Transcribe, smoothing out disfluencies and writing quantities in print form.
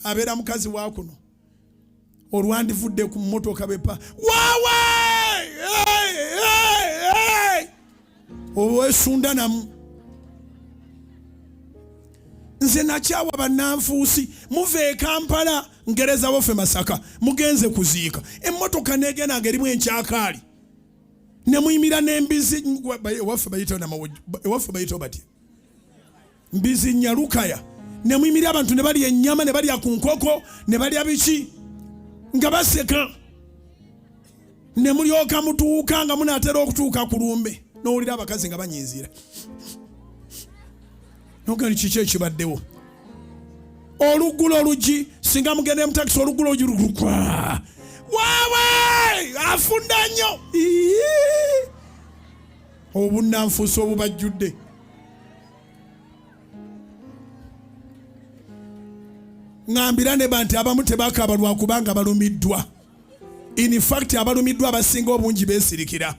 abeera mukazi wa kuno olwandivudde ku mmotoka bepa waawe owesunda namu nze nakyawa bannanfuusi muve e Kampala ngereza waffe Masaka mugenze kuziika emmotoka negenda ngerimu enkyakaali nemuyimira n'embizi waffe bayita batya mbizi nyalukaya nemuyimira abantu ne balya ennyama ne balya ku nkoko ne balya biki nga baseka ne mulyoka mutuuka nga munaatera okutuuka ku lumbe n'owulira abakazi nga banyinzira nogani kiki ekibaddewo oluggulo olugi singa mugende mu takisi oluggulo olugi lugukwa waawe afunda nnyo obunnanfuusi obubajjudde ngambira ne banti abamu tebakaaba lwakubanga balumiddwa in fact abalumiddwa abasinga obungi beesirikira